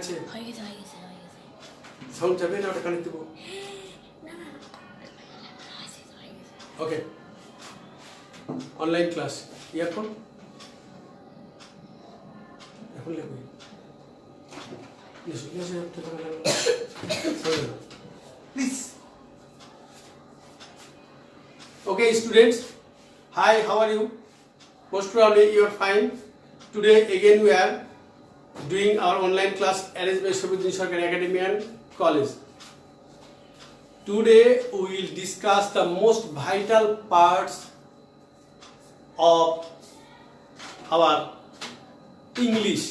গেছে? সাউন্ড যাবে না, ওটা কানে দেব। ওকে, অনলাইন ক্লাস, ইয়ারফোন এখন লাগবে। Please. Okay, students. Hi, how are you? Most probably you are fine. Today again we are doing our online class arranged by Shobhuddin Sarkar Academy and College. Today we will discuss the most vital parts of our English,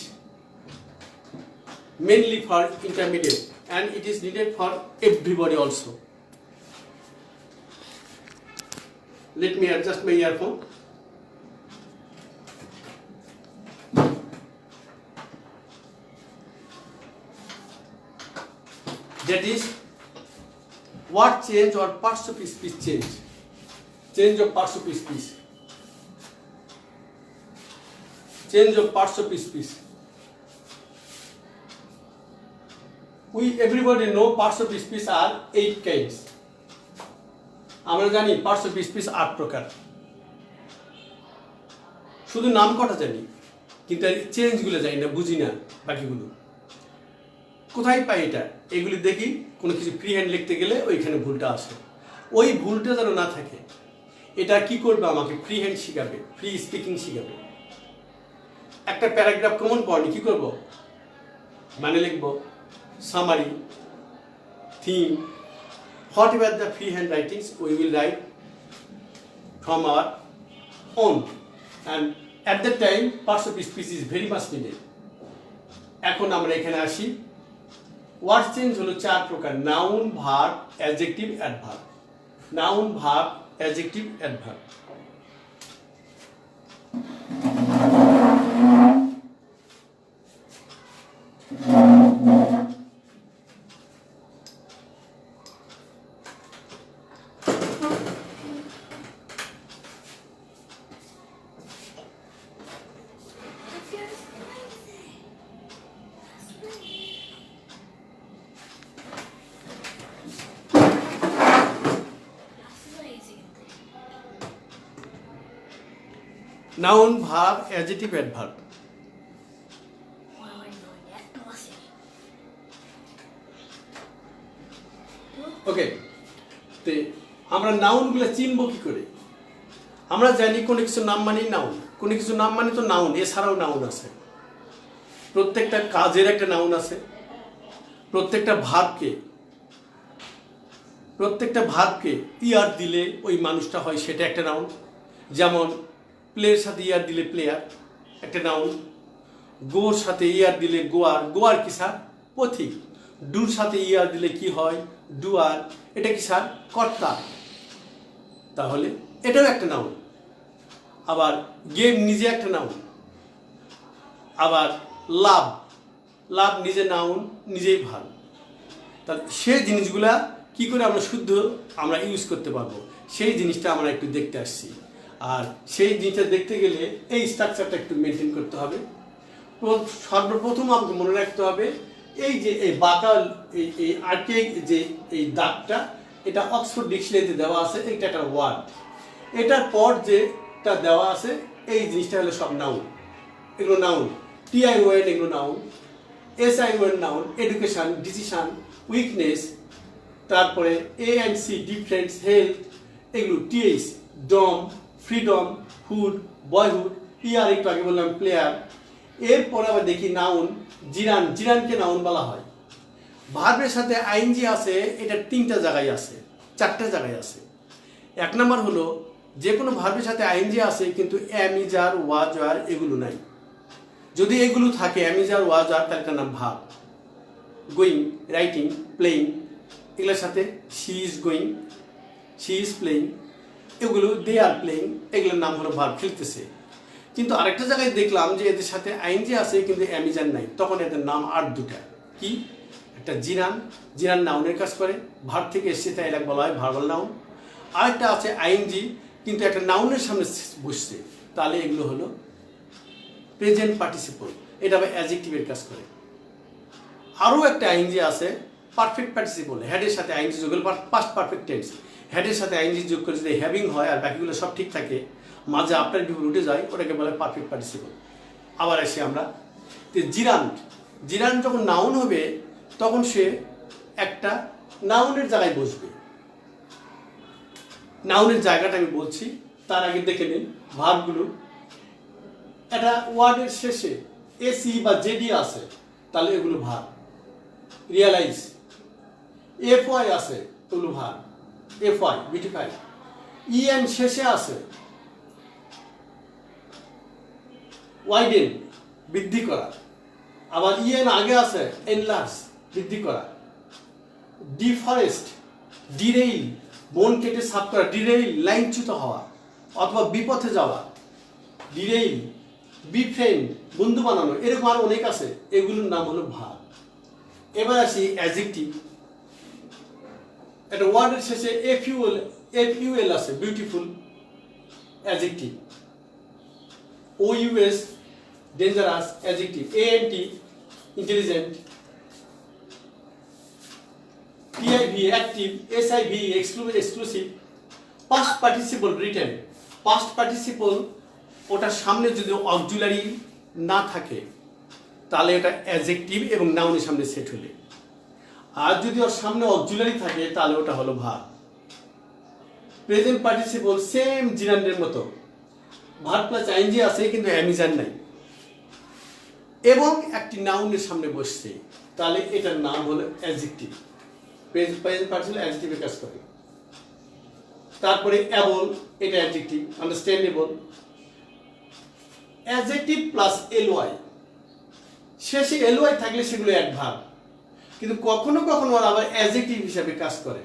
mainly for intermediate, and it is needed for everybody also. Let me adjust my earphone. That is, what change or parts of speech change? Change of parts of speech. Change of parts of speech. We everybody know parts of speech are 8 kinds. আমরা জানি parts of speech 8 প্রকার, শুধু নাম কটা জানি কিন্তু এর চেঞ্জগুলো জানি না, বুঝি না বাকিগুলো কোথায় পাই। এটা এগুলি দেখি কোনো কিছু ফ্রি হ্যান্ড লিখতে গেলে ওইখানে ভুলটা আসে। ওই ভুলটা যেন না থাকে, এটা কি করবে, আমাকে ফ্রি হ্যান্ড শিখাবে, ফ্রি স্পিকিং শিখাবে। একটা প্যারাগ্রাফ কমন পড়নি, কি করব, মানে লিখব summary, theme, whatever the freehand writings we will write from our own, and at that time parts of speech is very much needed. এখন আমরা এখানে আসি। ওয়ার্ড চেঞ্জ হলো 4 প্রকার: noun, verb, adjective, adverb. Noun, verb, adjective, adverb. Noun, verb, adjective, adverb. Okay, তো আমরা নাউনগুলো চিনব কি করে? আমরা জানি কোনো কিছু নাম মানেই নাউন, কোনো কিছু নাম মানে তো নাউন, এছাড়াও নাউন আছে। প্রত্যেকটা কাজের একটা নাউন আছে। প্রত্যেকটা ভার্বকে ইয়ার দিলে ওই মানুষটা হয়, সেটা একটা নাউন। যেমন প্লের সাথে ইয়ার দিলে প্লেয়ার, একটা নাউন। গোর সাথে ইয়ার দিলে গোয়ার, গোয়ার কি স্যার? পথিক। ডুর সাথে ইয়ার দিলে কি হয়? ডুয়ার, এটা কি স্যার? কর্তা। তাহলে এটাও একটা নাউন। আবার গেম নিজে একটা নাউন। আবার লাভ, লাভ নিজে নাউন, নিজেই ভার্ব। তাহলে সেই জিনিসগুলা কি করে আমরা শুদ্ধ আমরা ইউজ করতে পারবো, সেই জিনিসটা আমরা একটু দেখতে আসছি। আর সেই জিনিসটা দেখতে গেলে এই স্ট্রাকচারটা একটু মেনটেন করতে হবে। সর্বপ্রথম আমাকে মনে রাখতে হবে, এই যে এই বাঁকা এই আর্কেক যে এই দাগটা, এটা অক্সফোর্ড ডিকশনারিতে দেওয়া আছে, এটা একটা ওয়ার্ড। এটার পর যেটা দেওয়া আছে এই জিনিসটা হলো সব নাউন। এগুলো নাউন। TION এগুলো noun. SION noun, education, decision, weakness, তারপরে ANC ডিফারেন্স, হেলথ, এগুলো TH ডম, ফ্রিডম, হুড, বয়হুড, ইয়ার একটু আগে বললাম প্লেয়ার। এরপরে আবার দেখি নাউন, জিরান, জিরানকে নাউন বলা হয়। ভার্বের সাথে আইএনজি আছে, এটা 3টা জায়গায় আছে, 4টে জায়গায় আছে। 1 নম্বর হলো যে কোনো ভার্বের সাথে আইএনজি আছে কিন্তু এম ইজ আর, ওয়াজ আর এগুলো নাই। যদি এগুলো থাকে এম ইজ আর, ওয়াজ আর, তার একটা নাম ভার্ব। গোয়িং, রাইটিং, প্লেইং, এগুলোর সাথে she is going, she is playing, এগুলো দে আর প্লেইং, এগুলোর নাম হলো ভার্ব, খেলতেছে। কিন্তু আরেকটা জায়গায় দেখলাম যে এদের সাথে আইএনজি আছে কিন্তু অ্যামিজান নাই, তখন এদের নাম আর 2টা। কি? একটা জিরান, জিরান নাউনের কাজ করে, ভার্ব থেকে এসছে তাই এলাকা বলা হয় ভার্বাল নাউন। আরেকটা আছে আইএনজি কিন্তু একটা নাউনের সামনে বসছে, তাহলে এগুলো হলো প্রেজেন্ট পার্টিসিপল, এটা আবার অ্যাডজেক্টিভের কাজ করে। আরও একটা আইএনজি আছে পারফেক্ট পার্টিসিপল, হেডের সাথে আইএনজি যোগ করলে পাস্ট পারফেক্ট টেন্স, হেডের সাথে আইএনজি যোগ করে যদি হ্যাভিং হয় আর বাকিগুলো সব ঠিক থাকে, মাঝে আফটার বিফোর উঠে যায়, ওটাকে বলে পারফেক্ট পার্টিসিপল। আবার আসি আমরা জিরান্ড। জিরান্ড যখন নাউন হবে তখন সে একটা নাউনের জায়গায় বসবে। নাউনের জায়গাটা আমি বলছি, তার আগে দেখে নিন ভার্বগুলো। একটা ওয়ার্ডের শেষে এসি বা জেডি আছে, তাহলে এগুলো ভার্ব। রিয়ালাইজ, এফ ওয়াই আছে, এগুলো verb. F Y beautify. E N শেষে আছে, ওয়াইডেন বৃদ্ধি করা। আবার ইএন আগে আছে, এনলার্জ বৃদ্ধি করা। ডিফরেস্ট, ডিরেইল বন কেটে সাফ করা, ডিরেইল লাইনচ্যুত হওয়া অথবা বিপথে যাওয়া, ডিরেইল। বিফ্রেন্ড বন্ধু বানানো, এরকম আর অনেক আছে, এগুলোর নাম হলো ভার্ব। এবার আসি অ্যাডজেক্টিভ। একটা ওয়ার্ডের শেষে এফইউএল আছে, beautiful adjective. O U S dangerous adjective. A N T intelligent. T I V active. S I V exclusive. Past participle written. Past participle ওটার সামনে যদি অক্সিলারি না থাকে তাহলে এটা অ্যাডজেক্টিভ এবং নাউনের সামনে সেট হলে, আর যদি ওর সামনে অক্সিলারি থাকে তাহলে ওটা হলো ভার্ব। প্রেজেন্ট পার্টিসিপল সেম জিরান্ডের মতো, ভার্ব প্লাস আইএনজি আছে কিন্তু অ্যামিজান নাই, এবং একটি নাউনের সামনে বসছে, তাহলে এটার নাম হলো অ্যাডজেক্টিভ। প্রেজেন্ট পার্টিসিপল অ্যাডজেক্টিভে কাজ করে। তারপরে অ্যাবল, এটা adjective. Understandable. Adjective plus LY, শেষে এলওয়াই থাকলে সেগুলো অ্যাডভার্ব, কিন্তু কখনো কখনো আবার অ্যাডজেক্টিভ হিসাবে কাজ করে।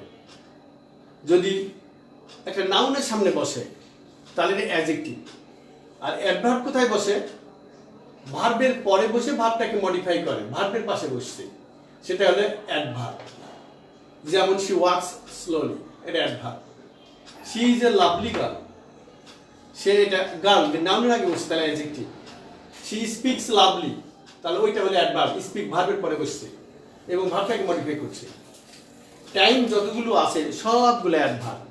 যদি একটা নাউনের সামনে বসে তাহলে এটা অ্যাডজেক্টিভ। আর অ্যাডভার্ব কোথায় বসে? ভার্বের পরে বসে ভার্বটাকে মডিফাই করে, ভার্বের পাশে বসছে, সেটা হলো অ্যাডভার্ব। যেমন শি ওয়াকস স্লোলি, এটা adverb. She is a lovely girl, সে এটা গার্ল নাউনের আগে বসছে, তাহলে অ্যাডজেক্টিভ। শি স্পিক্স লাভলি, তাহলে ওইটা হলো অ্যাডভার্ব, স্পিক ভার্বের পরে বসছে এবং ভার্বটাকে মডিফাই করছে। টাইম যতগুলো আছে সবগুলো অ্যাডভার্ব।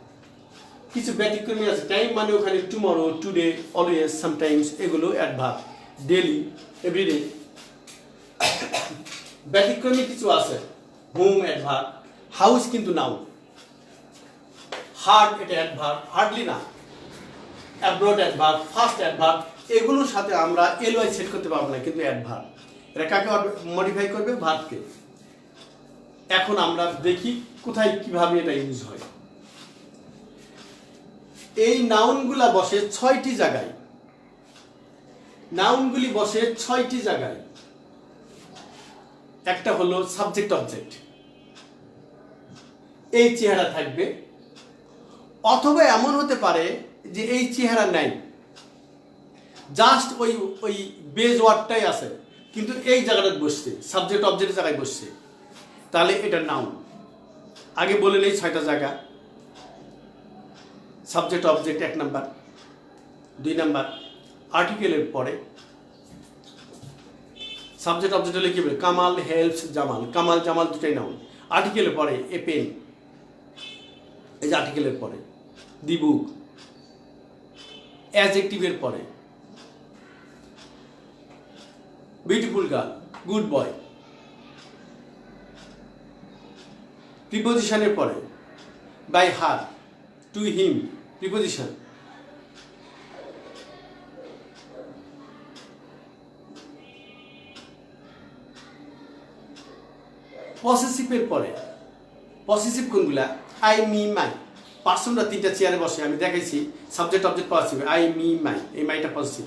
কিছু ব্যতিক্রমী আছে, টাইম মানে ওখানে টুমরো, টুডে, অলওয়েজ, সামটাইমস, এগুলো অ্যাডভার্ব। Daily, everyday. ব্যতিক্রমী কিছু আছে, হোম অ্যাডভার্ব, হাউস কিন্তু নাউন। হার্ড এটা অ্যাডভার্ব, হার্ডলি না। অ্যাব্রড অ্যাডভার্ব, ফার্স্ট অ্যাডভার্ব, এগুলোর সাথে আমরা এলওয়াই সেট করতে পারবো না, কিন্তু অ্যাডভার্ব। এটা কাকে মডিফাই করবে? ভার্বকে। এখন আমরা দেখি কোথায় কিভাবে এটা ইউজ হয়। এই নাউনগুলা বসে 6টি জায়গায়। নাউনগুলি বসে 6টি জায়গায়। একটা হলো সাবজেক্ট অবজেক্ট, এই চেহারা থাকবে, অথবা এমন হতে পারে যে এই চেহারা নাই, জাস্ট ওই বেজ ওয়ার্ডটাই আছে, কিন্তু এই জায়গাটা বসছে, সাবজেক্ট অবজেক্টের জায়গায় বসছে, তাহলে এটা নাউন। আগে বলে নেই 6টা জায়গা। Subject object 1 number. 2 নাম্বার আর্টিকেলের পরে সাবজেক্ট অবজেক্ট হলে কি বলে? কামাল হেল্পস জামাল, কামাল জামাল দুটাই নাউন। আর্টিকেলের পরে এ পেন, এই যে আর্টিকেলের পরে দি বুক। অ্যাডজেক্টিভের পরে বিউটিফুল গার্ল, গুড বয়। প্রিপোজিশনের পরে by her, to him, preposition. পসেসিভের পরে, পসেসিভ কোনগুলা? I me my. পার্সনরা 3টা চেয়ারে বসে, আমি দেখাইছি। Subject object possessive, I me my, এই মাইটা পসেসিভ।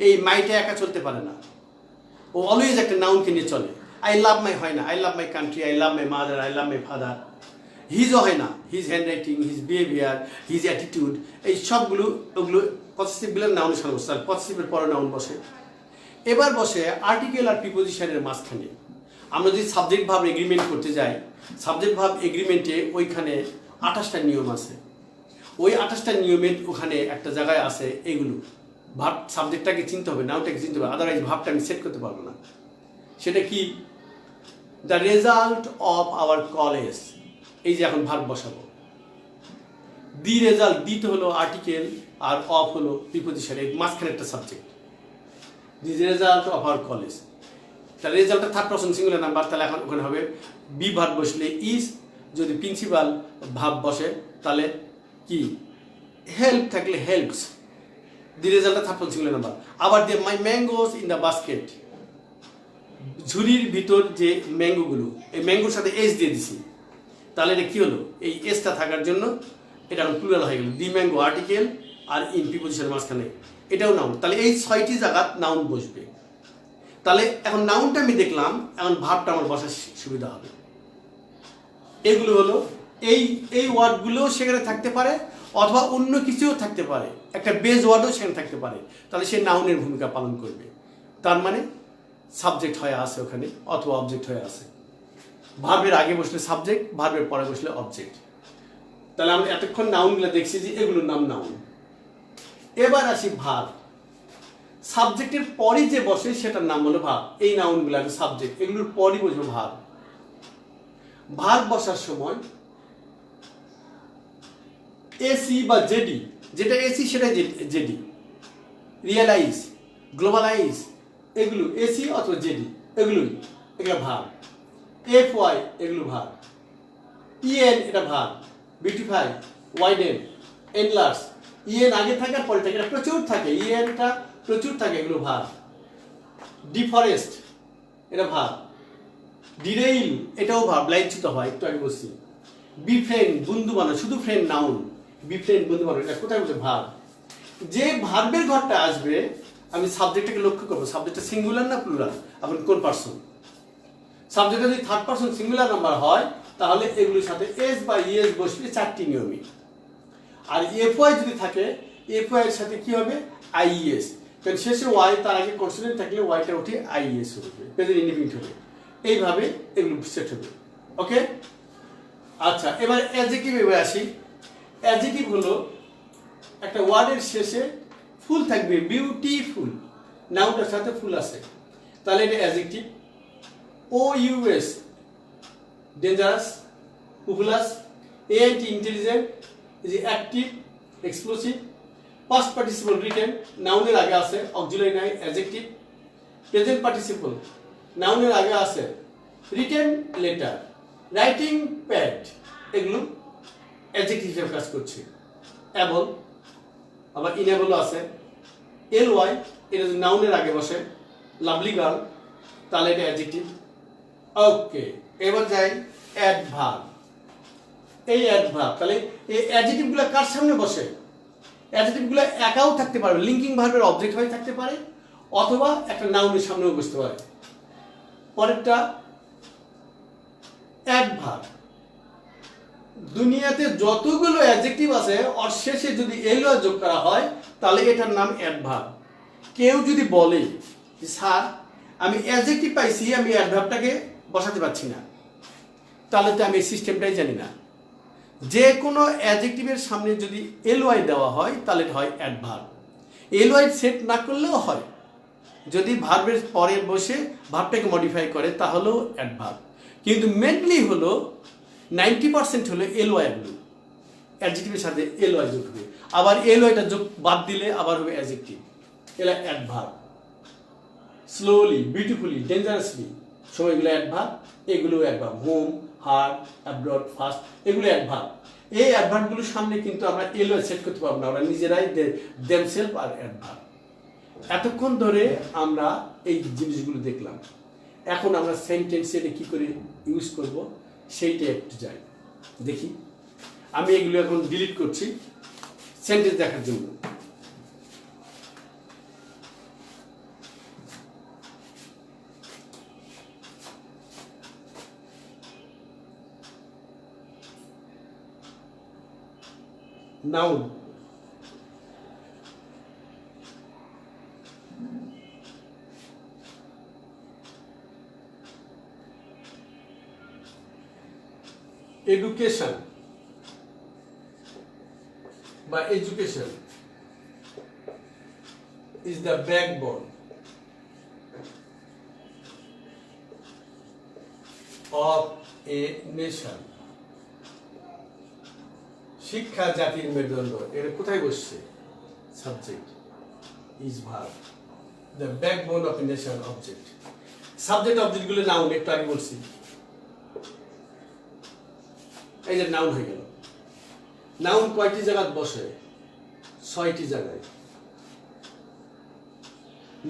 এই মাইটা একা চলতে পারে না, ও অলওয়েজ একটা নাউনকে নিয়ে চলে। আই লাভ মাই হয় না, I love my country, I love my mother, I love my father. হিজও হয় না, his handwriting, his behaviour, his attitude, এই সবগুলো ওগুলো পসেসিভগুলোর নাউনের সামনে বসে, আর পসেসিভের পরে নাউন বসে। এবার বসে আর্টিকেল আর প্রিপোজিশনের মাঝখানে। আমরা যদি সাবজেক্ট ভার্ব এগ্রিমেন্ট করতে যাই, সাবজেক্ট ভার্ব এগ্রিমেন্টে ওইখানে 28টা নিয়ম আছে। ওই 28টা নিয়মের ওখানে একটা জায়গায় আছে এগুলো। ভার্ব সাবজেক্টটাকে চিনতে হবে, নাউনটাকে চিনতে হবে, আদারওয়াইজ ভার্বটা আমি সেট করতে পারবো না। সেটা কি? The result of our college, এই যে এখন ভার্ব বসাবো। দি রেজাল্ট, দিতে হলো আর্টিকেল আর অফ হলো প্রিপোজিশন, এই মাঝখানে একটা subject. The result of our college, তাহলে রেজাল্টটা থার্ড পারসন সিঙ্গুলার নাম্বার, তাহলে এখন ওখানে হবে বি ভার্ব বসলে ইজ, যদি প্রিন্সিপাল ভার্ব বসে তাহলে কি হেল্প থাকলে হেল্পস। দি রেজাল্টটা থার্ড পারসন সিঙ্গুলার নাম্বার। আবার দিয়ে মাই ম্যাঙ্গোস ইন দ্য বাস্কেট, ঝুড়ির ভিতর যে ম্যাঙ্গোগুলো, এই ম্যাঙ্গোর সাথে এস দিয়ে দিছি, তাহলে এটা কি হলো, এই এসটা থাকার জন্য এটা এখন প্লুরাল হয়ে গেল। দি ম্যাঙ্গো আর্টিকেল আর ইন প্রিপোজিশনের মাঝখানে, এটাও নাউন। তাহলে এই 6টি জায়গা নাউন বসবে। তাহলে এখন নাউনটা আমি দেখলাম, এখন ভার্বটা আমার বসার সুবিধা হবে। এগুলো হলো এই ওয়ার্ডগুলোও সেখানে থাকতে পারে, অথবা অন্য কিছুও থাকতে পারে, একটা বেজ ওয়ার্ডও সেখানে থাকতে পারে, তাহলে সে নাউনের ভূমিকা পালন করবে। তার মানে সাবজেক্ট হয়ে আসে ওখানে, অথবা অবজেক্ট হয়ে আসে। ভার্বের আগে বসলে সাবজেক্ট, ভার্বের পরে বসলে অবজেক্ট। তাহলে আমরা এতক্ষণ নাউনগুলো দেখছি যে এগুলোর নাম নাউন। এবার আসি ভার্ব। সাবজেক্টের পরই যে বসে সেটার নাম হলো ভার্ব। এই নাউনগুলো আগে সাবজেক্ট, এগুলোর পরই বসবে ভার্ব। ভার্ব বসার সময় এসি বা জেডি, যেটা এসি সেটা জেডি, রিয়েলাইজ, গ্লোবালাইজ, এগুলো এসি অথবা জেডি, এগুলো ভার্ব। এফ ওয়াই এগুলো ভার্ব। ইএন এটা verb. Beautify, widen, enlarge, E N আগে থাকে আর পরে থাকে, এটা প্রচুর থাকে, ইএনটা প্রচুর থাকে, এগুলো ভার্ব। ডিফরেস্ট এটা ভার্ব। ডিরেইল এটাও ভার্ব, লাইনচ্যুত হয়, একটু আগে বলছি। বিফ্রেন্ড বন্ধু বানানো, শুধু ফ্রেন্ড নাউন, বিফ্রেন্ড বন্ধু বানানো, এটা কোথায় বলছে ভার্ব। যে ভার্বের ঘরটা আসবে আমি সাবজেক্টটাকে লক্ষ্য করবো, সাবজেক্টটা সিঙ্গুলার না প্লুরাল, আপনি কোন পারসন। সাবজেক্টটা যদি থার্ড পারসন সিঙ্গুলার নাম্বার হয় তাহলে এগুলোর সাথে এস বা ইএস বসবে 4টি নিয়মে। আর এফ ওয়াই যদি থাকে, এফ ওয়াই এর সাথে কি হবে, আইএস, কারণ শেষে ওয়াই, তার আগে কনসোনেন্ট থাকলে ওয়াইটা উঠে আইএস হবে, প্রেজেন্ট ইনডিফিনিট হবে। এইভাবে এগুলো সেট হবে। ওকে, আচ্ছা, এবার অ্যাডজেক্টিভ এবার আসি। অ্যাডজেক্টিভ হলো একটা ওয়ার্ডের শেষে ফুল থাকবে, বিউটিফুল, নাউনটার সাথে ফুল আছে, তাহলে এটা adjective. O U S dangerous, populous, A I T intelligent, is active, explosive. Past participle written, নাউনের আগে আছে অক্সিলারি নাই, অ্যাডজেক্টিভ। প্রেজেন্ট পার্টিসিপল, নাউনের আগে আছে রিটেন লেটার, রাইটিং প্যাড, এগুলো অ্যাডজেক্টিভ হিসেবে কাজ করছে। অ্যাবল, আবার ইনেবলও আছে। এল ওয়াই এটা যদি নাউনের আগে বসে, লাভলি গার্ল, তাহলে এটা অ্যাডজেক্টিভ। ওকে, এবার যাই অ্যাডভার্ব। এই অ্যাডভার্ব, তাহলে এই অ্যাডজেক্টিভগুলো কার সামনে বসে? অ্যাডজেক্টিভগুলো একাও থাকতে পারে, লিঙ্কিং ভার্বের অবজেক্ট হয়ে থাকতে পারে, অথবা একটা নাউনের সামনেও বসতে পারে। পরেরটা অ্যাডভার্ব। দুনিয়াতে যতগুলো অ্যাডজেক্টিভ আছে ওর শেষে যদি এল যোগ করা হয় তাহলে এটার নাম অ্যাডভার্ব। কেউ যদি বলে যে স্যার আমি অ্যাডজেক্টিভ পাইছি, আমি অ্যাডভার্বটাকে বসাতে পারছি না, তাহলে তো আমি এই সিস্টেমটাই জানি না। যে কোনো অ্যাডজেক্টিভের সামনে যদি এল ওয়াই দেওয়া হয় তাহলে এটা হয় অ্যাডভার্ব। এল ওয়াই সেট না করলেও হয়, যদি ভার্বের পরে বসে ভার্বটাকে মডিফাই করে তাহলেও অ্যাডভার্ব। কিন্তু মেনলি হলো 90% হলো এল ওয়াই, এগুলো অ্যাডজেক্টিভের সাথে এল ওয়াই যোগ হবে, আবার এল ওয়াইটা যোগ বাদ দিলে আবার হবে অ্যাডজেক্টিভ, এলা অ্যাডভার্ব। স্লোলি, বিউটিফুলি, ডেঞ্জারাসলি, সময়গুলো অ্যাডভার্ব, এগুলো adverb. Home, hard, abroad, fast, এগুলো অ্যাডভার্ব। এই অ্যাডভার্বগুলোর সামনে কিন্তু আমরা এল ওয়াই সেট করতে পারবো না, আমরা নিজেরাই দেমসেলফ আর অ্যাডভার্ব। এতক্ষণ ধরে আমরা এই জিনিসগুলো দেখলাম, এখন আমরা সেন্টেন্সে এটা কী করে ইউজ করব সেইটা একটু যাই দেখি। আমি এগুলো এখন ডিলিট করছি সেন্টেন্স দেখার জন্য। নাউন, education বা education is the backbone. Of a nation, শিক্ষা জাতির মেরুদণ্ড, এটা কোথায় বসছে? Subject is verb, the backbone of a nation object. Subject object গুলো নাউন, একটু আগে বলছি, এই যে নাউন হয়ে গেল। নাউন কয়টি জায়গায় বসে? 6টি জায়গায়।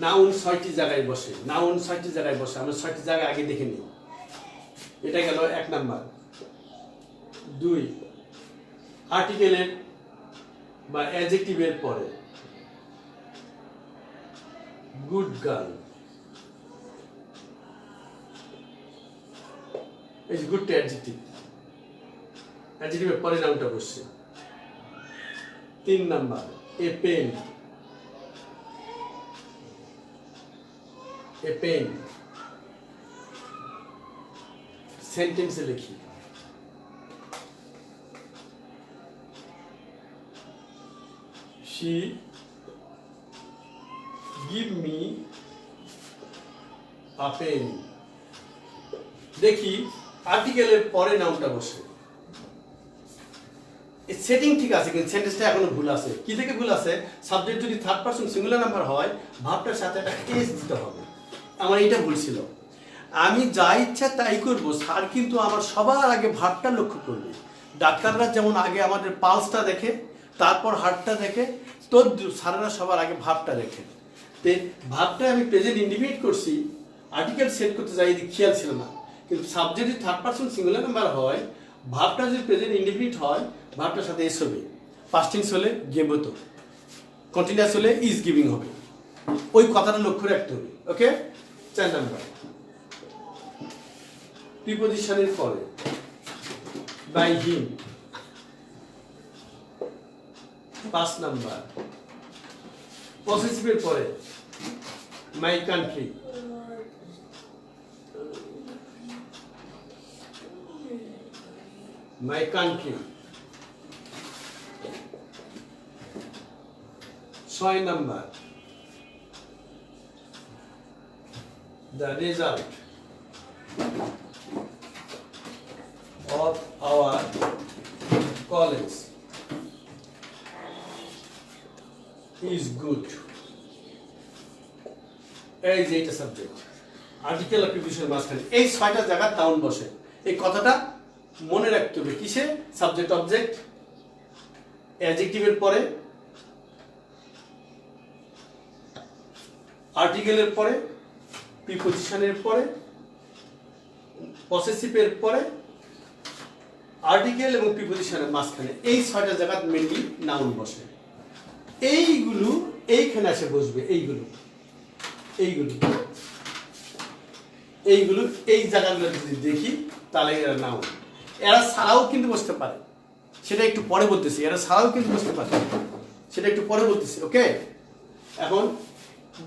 নাউন 6টি জায়গায় বসে, নাউন 6টি জায়গায় বসে। আমরা 6টি জায়গা আগে দেখে নিই। এটা গেল 1 নাম্বার। 2, আর্টিকেলের বা অ্যাডজেক্টিভের পরে গুড গার্ল, এই যে গুড অ্যাডজেক্টিভ, অ্যাডজেক্টিভের পরে নাউনটা বসছে। 3 number, a pen, a pen সেন্টেন্সে লিখি। she give me a pen, দেখি আর্টিকেলের পরে নাউনটা বসে। এই সেটিং ঠিক আছে, কিন্তু সেন্টেন্সটা এখনো ভুল আছে। কি থেকে ভুল আছে? সাবজেক্ট যদি থার্ড পারসন সিঙ্গুলার নাম্বার হয়, ভার্বটার সাথে একটা এস দিতে হবে। আমার এটা ভুল ছিল। আমি যা ইচ্ছা তাই করব, স্যার কিন্তু আমার সবার আগে ভার্বটা লক্ষ্য করবে। ডাক্তাররা যেমন আগে আমাদের পালসটা দেখে, তারপর হার্টটা দেখে, তো স্যারেরা সবার আগে ভার্বটা দেখে। তে ভার্বটা আমি প্রেজেন্ট ইন্ডিফিনিট করছি, আর্টিকেল সেট করতে যাই, এদিকে খেয়াল ছিল না। কিন্তু সাবজেক্ট যদি থার্ড পারসন সিঙ্গুলার নাম্বার হয়, ভার্বটা যদি প্রেজেন্ট ইন্ডিফিনিট হয়, ভার্বটার সাথে এস হবে। পাস্ট টেন্স হলে গেভ হতো, কন্টিনিউয়াস হলে ইজ গিভিং হবে। ওই কথাটা লক্ষ্য রাখতে হবে। ওকে। 4 নাম্বার, প্রিপোজিশনের পরে বাই হিম। 5 নাম্বার, পসেসিভের পরে my country. 6 number, the result of our college is good. এই যে এটা সাবজেক্ট, আর্টিকেল আর প্রিপোজিশন মাঝখানে এই 6টা জায়গায় নাউন বসে। এই কথাটা মনে রাখতে হবে। কিসে? সাবজেক্ট অবজেক্ট, অ্যাডজেক্টিভের পরে, আর্টিকেলের পরে, প্রিপোজিশনের পরে, পসেসিভের পরে, আর্টিকেল এবং প্রিপোজিশনের মাঝখানে এই 6টা জায়গায় মেনলি নাউন বসে। এইগুলো এইখানে এসে বসবে। এইগুলো এই জায়গাগুলো যদি দেখি, তাহলে এরা নাউন। এরা ছাড়াও কিন্তু বসতে পারে, সেটা একটু পরে বলতেছি। এরা ছাড়াও কিন্তু বসতে পারে, সেটা একটু পরে বলতেছি। ওকে। এখন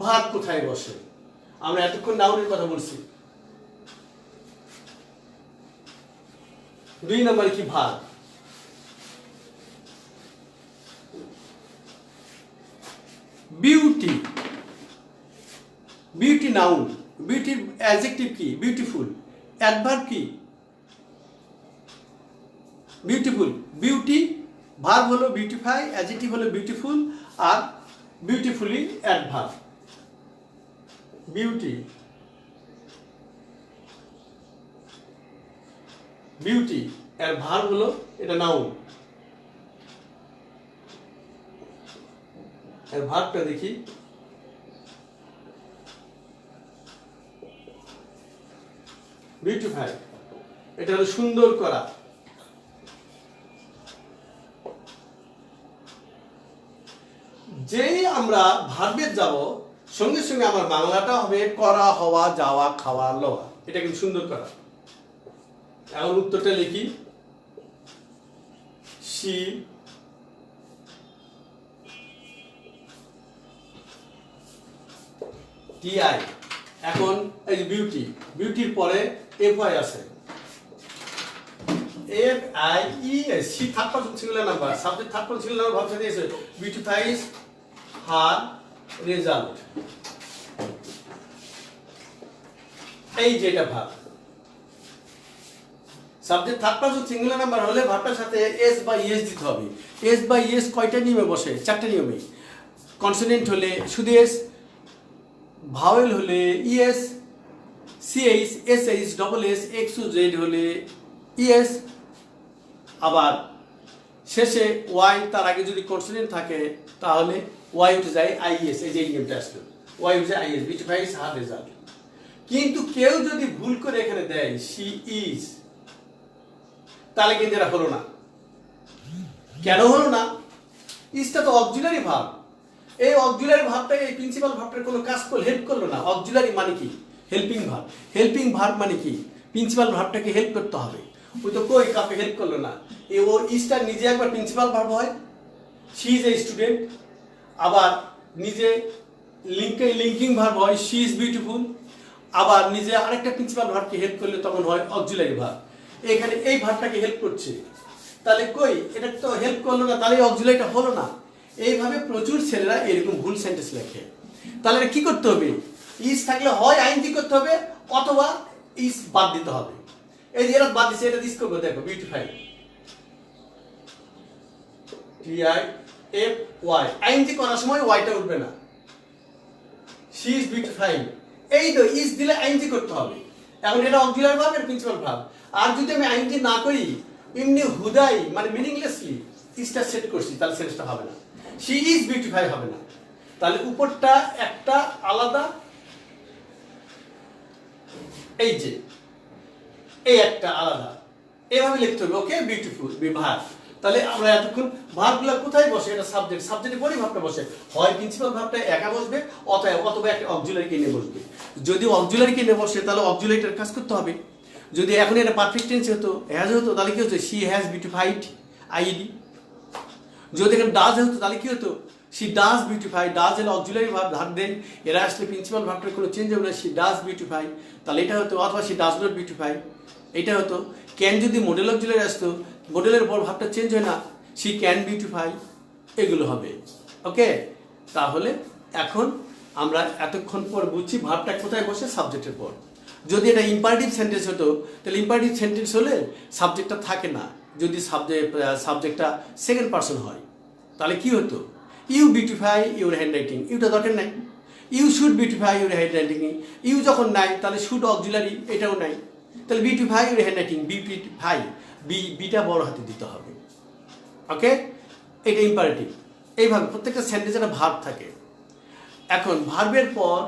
ভার্ব কোথায় বসে? আমরা এতক্ষণ নাউনের কথা বলছি। 2 নম্বরে কি? ভার্ব। Beauty, beauty noun. বিউটির অ্যাডজেক্টিভ কি? বিউটিফুল। অ্যাডভার্ব কি? বিউটিফুল। বিউটি ভার্ব হলো বিউটিফাই, অ্যাডজেক্টিভ হলো বিউটিফুল, আর বিউটিফুলি অ্যাডভার্ব। বিউটি, বিউটি এর ভার্ব হলো, এটা নাউন। এর ভার্বটা দেখি। বিউটিফাই, এটা হলো সুন্দর করা। যেই আমরা ভার্বে যাব, সঙ্গে সঙ্গে আমার বাংলাটা হবে করা, হওয়া, যাওয়া, খাওয়া, লওয়া। এটা কিন্তু সুন্দর করা। এখন উত্তরটা লিখি। she ti। এখন এই যে বিউটি, বিউটির পরে এফ আই আছে, F I E S. She third person singular number, subject third person singular number, verb সাথে এসে বিউটিফাইজ হার রেজাল্ট। এই যে এটা verb, subject third person singular number হলে ভার্বটার সাথে এস বা ইএস দিতে হবে। এস বা ইএস কয়টা নিয়মে বসে? 4টা নিয়মে। কনসোনেন্ট হলে শুধু এস, ভাওয়েল হলে E S, C H, S H, double S, X ও জেড হলে ইএস, আবার শেষে ওয়াই, তার আগে যদি কনসোনেন্ট থাকে তাহলে ওয়াই উঠে যায় আইএস। এই যে এই নিয়মটা আসলো, ওয়াই উঠে যায় আইএস, বিউটিফাইজ হার রেজাল্ট। কিন্তু কেউ যদি ভুল করে এখানে দেয় শি ইজ, তাহলে কিন্তু এটা হলো না। কেন হলো না? ইজটা তো অক্সিলারি ভার্ব। এই অক্সিলারি ভার্বটা এই প্রিন্সিপাল ভার্বটার কোনো কাজ করলে হেল্প করলো না। অক্সিলারি মানে কি? Helping verb. হেল্পিং ভার্ব মানে কি? প্রিন্সিপাল ভার্বটাকে হেল্প করতে হবে। ওই তো কই কাপে হেল্প করলো না। ও ইজটা নিজে একবার প্রিন্সিপাল ভার্ব হয়, শি ইজ এ স্টুডেন্ট, আবার নিজে লিঙ্কিং ভার্ব হয়, শি ইজ বিউটিফুল, আবার নিজে আরেকটা প্রিন্সিপাল ভার্বকে হেল্প করলে তখন হয় অক্সিলারি ভার্ব। এখানে এই ভার্বটাকে হেল্প করছে, তাহলে কই এটা তো হেল্প করলো না, তাহলে অক্সিলারিটা হলো না। এইভাবে প্রচুর ছেলেরা এরকম ভুল সেন্টেন্স লেখে। তাহলে কি করতে হবে? ইজ থাকলে হয় আইএনজি করতে হবে, অথবা ইজ বাদ দিতে হবে। এই যে এরা বাদ দিচ্ছে, এটা দিস করবো, দেখো বিউটিফাই, TIFY, আইএনজি করার সময় ওয়াইটা উঠবে না। শি ইজ বিউটিফাইং, এই তো ইজ দিলে আইএনজি করতে হবে। এখন এটা অক্সিলারি ভার্ব, এর প্রিন্সিপাল ভার্ব। আর যদি আমি আইএনজি না করি, এমনি হুদাই মানে মিনিংলেসলি ইজটা সেট করছি, তাহলে সেন্সটা হবে না। শি ইজ বিউটিফাই হবে না। তাহলে উপরটা একটা আলাদা, এই যে এই একটা আলাদা, এভাবে লিখতে হবে। ওকে, বিউটিফুল ভার্ব। তাহলে আমরা এতক্ষণ ভার্বগুলো কোথায় বসে? এটা সাবজেক্ট, সাবজেক্টে পরেই ভার্বটা বসে। হয় প্রিন্সিপাল ভার্বটা একা বসবে, অথবা একটা অক্সিলারিকে নিয়ে বসবে। যদি অক্সিলারিকে নিয়ে বসে তাহলে অক্সিলারিটার কাজ করতে হবে। যদি এখন এটা পারফেক্ট টেন্স হতো, হ্যাজ হতো, তাহলে কি হতো? She has beautified, ID. যদি এখানে ডাজ হতো তাহলে কি হতো? She does beautify. ডাজ হলে অক্সিলারি ভার্ব, ধার দেন এরা আসলে প্রিন্সিপাল ভার্বটার কোনো চেঞ্জ হবে না, শি ডাজ বিউটিফাই, তাহলে এটা হতো। অথবা শি ডাজ নট বিউটিফাই, এটা হতো। ক্যান যদি মডেল অক্সিলারি আসতো, মডেলের পর ভাবটা চেঞ্জ হয় না, শি ক্যান বিউটিফাই, এগুলো হবে। ওকে, তাহলে এখন আমরা এতক্ষণ পর বুঝছি ভাবটা কোথায় বসে? সাবজেক্টের পর। যদি এটা ইম্পারেটিভ সেন্টেন্স হতো, তাহলে ইম্পারেটিভ সেন্টেন্স হলে সাবজেক্টটা থাকে না। যদি সাবজেক্টটা সেকেন্ড পারসন হয় তাহলে কি হতো? You beautify your hand writing, ইউটা দরকার নাই। You should beautify your hand writing, you যখন নাই তাহলে শুড অক্সিলারি, এটাও নাই। তাহলে beautify your hand writing, beautify, বিটা বড় হাতে দিতে হবে। ওকে, এটা ইম্পারেটিভ। এইভাবে প্রত্যেকটা সেন্টেন্সে একটা ভার্ব থাকে। এখন ভার্বের পর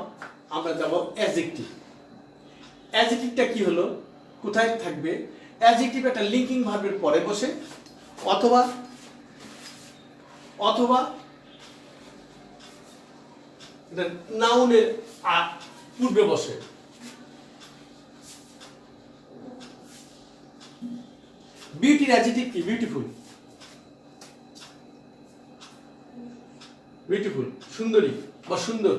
আমরা যাব অ্যাডজেক্টিভ। অ্যাডজেক্টিভটা কি হলো? কোথায় থাকবে? অ্যাডজেক্টিভ একটা লিঙ্কিং ভার্বের পরে বসে, অথবা নাউনের পূর্বে বসে। বিউটির অ্যাডজেক্টিভ কি? বিউটিফুল, বিউটিফুল, সুন্দরী বা সুন্দর।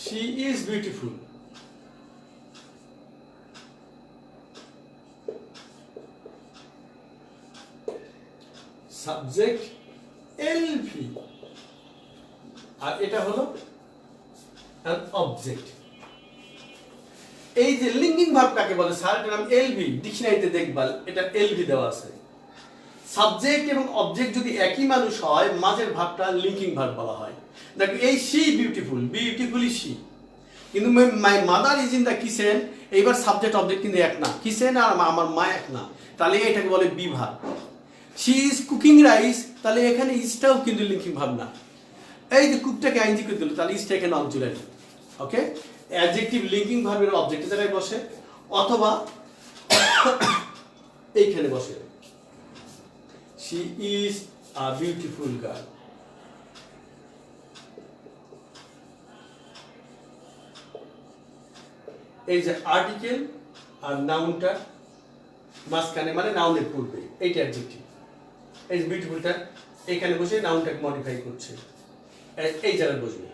She is beautiful. Subject L V, আর এটা হলো অবজেক্ট। এই যে লিঙ্কিং ভার্ব কাকে বলে? স্যার এটার নাম এলভি, ডিকশনারিতে দেখবা এটা এলভি দেওয়া আছে। সাবজেক্ট এবং অবজেক্ট যদি একই মানুষ হয়, মাঝের ভার্বটা লিঙ্কিং ভার্ব বলা হয়। দেখো এই she beautiful, beautiful is she, কিন্তু my mother is in the kitchen, এইবার সাবজেক্ট অবজেক্ট কিন্তু এক না, কিচেন আর আমার মা এক না, তাহলে এটাকে বলে be verb. She is cooking rice, তাহলে এখানে ইজটাও কিন্তু লিঙ্কিং ভার্ব না। এই যে কুকটাকে আইনজি করে দিল, তাহলে ইজটা এখানে অক্সিলারি। ওকে, অ্যাডজেক্টিভ লিঙ্কিং ভার্বের অবজেক্টের জায়গায় বসে, অথবা এইখানে বসে। She is a beautiful girl. এই যে আর্টিকেল আর নাউনটা মাঝখানে, মানে নাউনের পূর্বে, এইটা অ্যাডজেক্টিভ। এই যে বিউটিফুলটা এখানে বসে নাউনটাকে মডিফাই করছে, এই জায়গায় বসবে।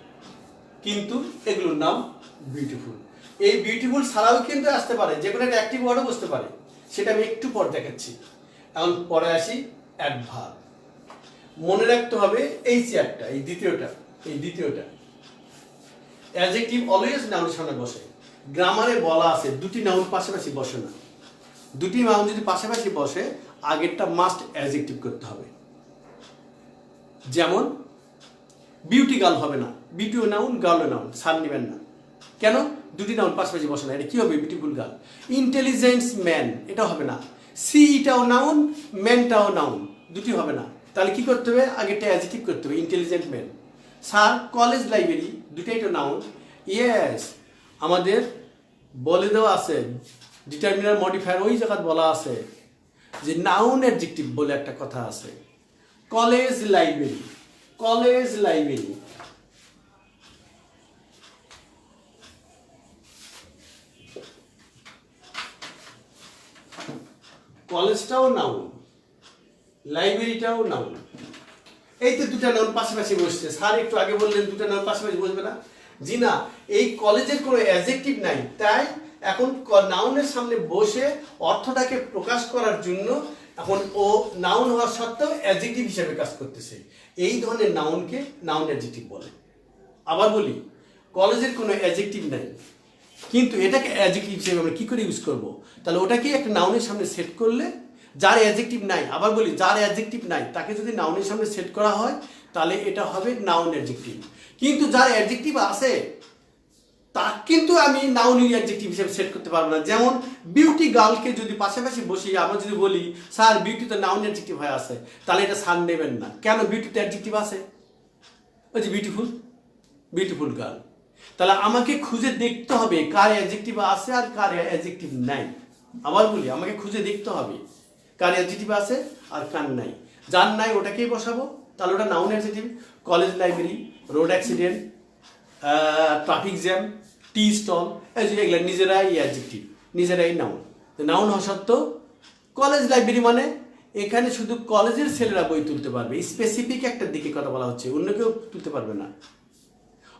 কিন্তু এগুলোর নাম বিউটিফুল। এই বিউটিফুল ছাড়াও কিন্তু আসতে পারে, যে কোনো একটা অ্যাক্টিভ ওয়ার্ডও বসতে পারে, সেটা আমি একটু পর দেখাচ্ছি। এখন পরে আসি অ্যাডভার্ব। মনে রাখতে হবে এই চেয়ারটা, এই দ্বিতীয়টা অ্যাডজেক্টিভ অলওয়েজ নাউনের সামনে বসে। গ্রামারে বলা আছে দুটি নাউন পাশাপাশি বসে না। দুটি নাউন যদি পাশাপাশি বসে আগেরটা মাস্ট অ্যাডজেক্টিভ করতে হবে। যেমন বিউটি গার্ল হবে না, বিউটিও নাউন গার্লও নাউন, সার নেবেন না। কেন? দুটি নাউন পাশাপাশি বসে না, এটা কি হবে? Beautiful girl. ইন্টেলিজেন্স ম্যান, এটা হবে না। সি ইটাও নাউন, ম্যানটাও নাউন, দুটি হবে না। তাহলে কি করতে হবে? আগেরটা অ্যাডজেক্টিভ করতে হবে, intelligent man. Sir college library, দুটাই তো নাউন। ইয়েস, আমাদের বলে দেওয়া আছে ডিটারমিনার মডিফায়ার, ওই জায়গায় বলা আছে যে নাউন অ্যাডজেক্টিভ বলে একটা কথা আছে। কলেজ লাইব্রেরি, কলেজ লাইব্রেরি, কলেজটাও নাউন, লাইব্রেরিটাও নাউন। এই তো দুটা নাউন পাশাপাশি বসছে। স্যার একটু আগে বললেন দুটা নাউন পাশাপাশি বসবে না। জি না, এই কলেজের কোনো অ্যাডজেক্টিভ নাই, তাই এখন নাউনের সামনে বসে অর্থটাকে প্রকাশ করার জন্য এখন ও নাউন হওয়া সত্ত্বেও অ্যাডজেক্টিভ হিসেবে কাজ করতেছে। এই ধরনের নাউনকে নাউন অ্যাডজেক্টিভ বলে। আবার বলি, কলেজের কোনো অ্যাডজেক্টিভ নাই, কিন্তু এটাকে অ্যাডজেক্টিভ হিসেবে আমরা কী করে ইউজ করব? তাহলে ওটাকে একটা নাউনের সামনে সেট করলে, যার অ্যাডজেক্টিভ নাই, আবার বলি যার অ্যাডজেক্টিভ নাই তাকে যদি নাউনের সামনে সেট করা হয় তাহলে এটা হবে নাউন অ্যাডজেক্টিভ। কিন্তু যার অ্যাডজেক্টিভ আছে তা কিন্তু আমি নাউন অ্যাডজেক্টিভ হিসেবে সেট করতে পারবো না। যেমন বিউটি গার্লকে যদি পাশাপাশি বসি, আমরা যদি বলি স্যার বিউটি তো নাউন অ্যাডজেক্টিভ হয়ে আছে, তাহলে এটা স্যার নেবেন না। কেন? বিউটিতে অ্যাডজেক্টিভ আছে, ওই যে বিউটিফুল, বিউটিফুল গার্ল। তাহলে আমাকে খুঁজে দেখতে হবে কার অ্যাডজেক্টিভ আছে আর কার অ্যাডজেক্টিভ নাই। আবার বলি, আমাকে খুঁজে দেখতে হবে কার অ্যাডজেক্টিভ আছে আর কার নাই। যার নাই ওটাকেই বসাবো, তাহলে ওটা noun adjective. College library, road accident, traffic jam, tea stall, এগুলো নিজেরাই অ্যাডজেক্টিভ, নিজেরাই নাউন। নাউন হওয়া সত্ত্বেও কলেজ লাইব্রেরি মানে এখানে শুধু কলেজের ছেলেরা বই তুলতে পারবে, স্পেসিফিক একটা দিকে কথা বলা হচ্ছে, অন্য কেউ তুলতে পারবে না।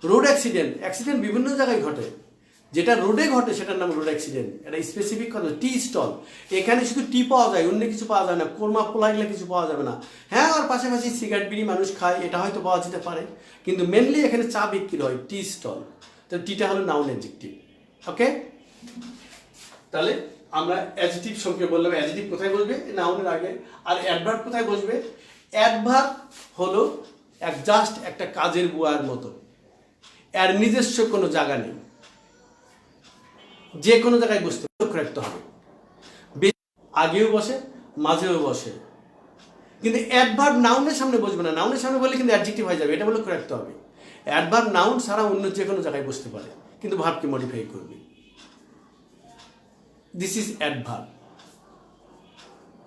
রোড অ্যাক্সিডেন্ট, অ্যাক্সিডেন্ট বিভিন্ন জায়গায় ঘটে, যেটা রোডে ঘটে সেটার নাম রোড অ্যাক্সিডেন্ট, এটা স্পেসিফিক কথা। টি স্টল, এখানে শুধু টি পাওয়া যায়, অন্য কিছু পাওয়া যায় না, কোরমা পোলা এগুলো কিছু পাওয়া যাবে না। হ্যাঁ, আর পাশাপাশি সিগারেট বিড়ি মানুষ খায়, এটা হয়তো পাওয়া যেতে পারে, কিন্তু মেনলি এখানে চা বিক্রি হয়, টি স্টল। তো টিটা হলো নাউন অ্যাডজেক্টিভ। ওকে, তাহলে আমরা অ্যাডজেক্টিভ সংক্ষেপে বললাম। অ্যাডজেক্টিভ কোথায় বসবে? নাউনের আগে। আর অ্যাডভার্ব কোথায় বসবে? অ্যাডভার্ব হলো জাস্ট একটা কাজের বুয়ার মতো, এর নিজস্ব কোনো জায়গা নেই, যে কোনো জায়গায় বসতে লক্ষ্য রাখতে হবে। আগেও বসে, মাঝেও বসে, কিন্তু অ্যাডভার্ব নাউনের সামনে বসবে না। নাউনের সামনে বললে কিন্তু অ্যাডজেক্টিভ হয়ে যাবে, এটা লক্ষ্য রাখতে হবে। অ্যাডভার্ব নাউন ছাড়া অন্য যে কোনো জায়গায় বসতে পারে, কিন্তু ভার্বকে মডিফাই করবে। This is adverb.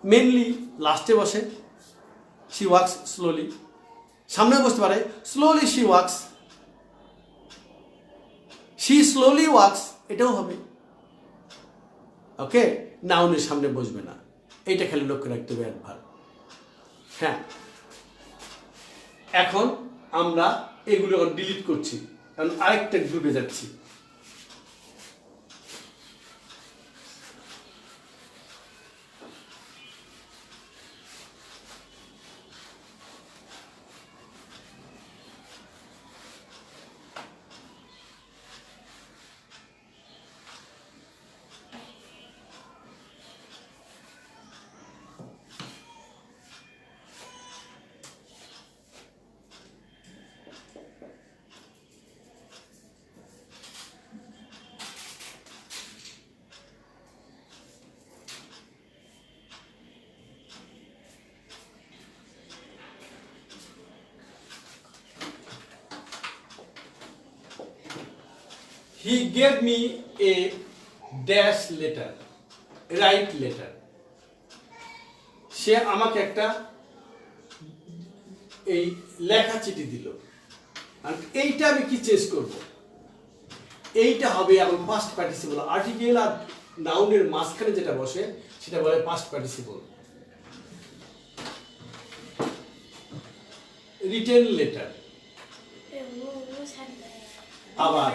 মেনলি লাস্টে বসে, শি ওয়াক্স স্লোলি, সামনেও বসতে পারে, slowly she wax, she slowly wax, এটাও হবে। ওকে, নাউনের সামনে বসবে না, এইটা খালি লক্ষ্য রাখতে হবে অ্যাডভার্ব। হ্যাঁ, এখন আমরা এগুলো ডিলিট করছি, কারণ আরেকটা গ্রুপে যাচ্ছি। He gave me a dash letter, write letter. সে আমাকে একটা এই লেখা চিঠি দিল। আর এইটা আমি কি চেঞ্জ করব? এইটা হবে এখন পাস্ট পার্টিসিপল। আর্টিকেল আর নাউনের মাঝখানে যেটা বসে সেটা বলে পাস্ট পার্টিসিপল। রিটেন লেটার, আবার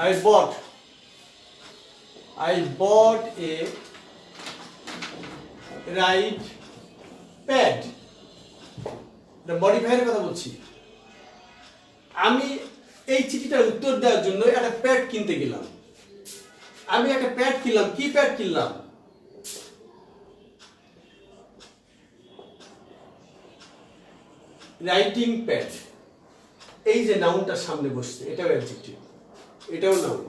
I bought a write pad. The modifier কথা বলছি। আমি এই চিঠিটার উত্তর দেওয়ার জন্য একটা প্যাড কিনতে গেলাম। আমি একটা প্যাড কিনলাম। কি প্যাড কিনলাম? Writing pad. এই যে নাউনটার সামনে বসছে, এটাও অ্যাডজেক্টিভ, এটাও নাউন।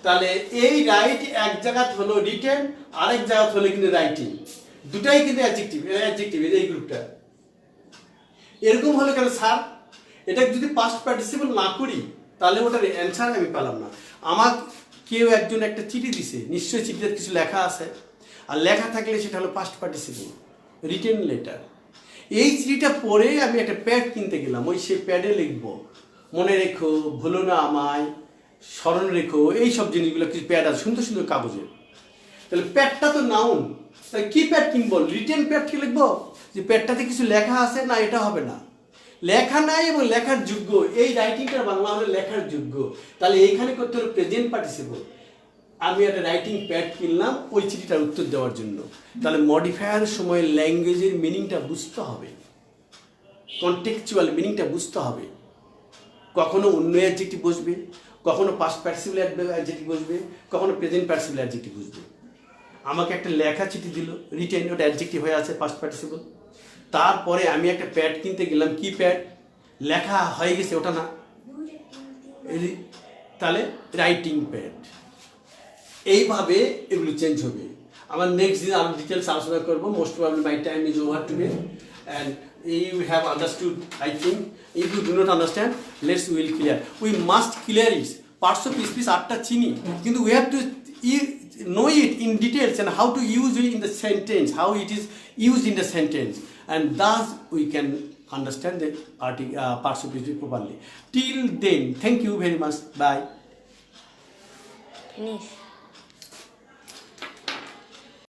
তাহলে এই রাইট এক জায়গা হলো রিটেন, আরেক জায়গা হলো কিন্তু রাইটিং, দুটাই কিন্তু অ্যাডজেক্টিভ। অ্যাডজেক্টিভ এই গ্রুপটা। এরকম হলো কেন স্যার? এটা যদি পাস্ট পার্টিসিপল না করি তাহলে ওটার অ্যান্সার আমি পেলাম না। আমার কেউ একজন একটা চিঠি দিছে, নিশ্চয়ই চিঠিতে কিছু লেখা আছে, আর লেখা থাকলে সেটা হলো পাস্ট পার্টিসিপল, রিটেন লেটার। এই চিঠিটা পড়ে আমি একটা প্যাড কিনতে গেলাম, ওই সেই প্যাডে লিখবো মনে রেখো, ভুলো না আমায়, স্মরণ রেখো, এই সব জিনিসগুলো কিছু প্যাড আছে সুন্দর সুন্দর কাগজের। তাহলে প্যাডটা তো নাউন, তাই কি প্যাড কিনবো? রিটেন প্যাড কি লিখবো? যে প্যাডটাতে কিছু লেখা আছে না, এটা হবে না। লেখা নাই এবং লেখার যোগ্য, এই রাইটিংটার বাংলা আমাদের লেখার যোগ্য। তাহলে এইখানে করতে হলো প্রেজেন্ট পার্টিসিপল। আমি একটা রাইটিং প্যাড কিনলাম ওই চিঠিটার উত্তর দেওয়ার জন্য। তাহলে মডিফায়ার সময় ল্যাঙ্গুয়েজের মিনিংটা বুঝতে হবে, কনটেক্সচুয়াল মিনিংটা বুঝতে হবে। কখনো অন্য অ্যাডজেক্টিভ বসবে, কখনো পাস্ট পার্টিসিপল অ্যাডজেক্টিভ বসবে, কখনো প্রেজেন্ট পার্টিসিপল অ্যাডজেক্টিভ বসবে। আমাকে একটা লেখা চিঠি দিল, রিটেন, ওটা অ্যাডজেক্টিভ হয়ে আছে পাস্ট পার্টিসিপল। তারপরে আমি একটা প্যাড কিনতে গেলাম, কি প্যাড? লেখা হয়ে গেছে, ওটা না, তাহলে রাইটিং প্যাড। এইভাবে এগুলো চেঞ্জ হবে। আমার নেক্সট দিন আরো ডিটেলস আলোচনা করবো। Most probably my time is over today and you have understood, I think. If you do not understand, let's will clear. We must clear it. Parts of speech আটটা চিনি, কিন্তু we have to know it in details and how to use it in the sentence, how it is used in the sentence, and thus we can understand the parts of speech properly. Till then, thank you very much. Bye. Finish.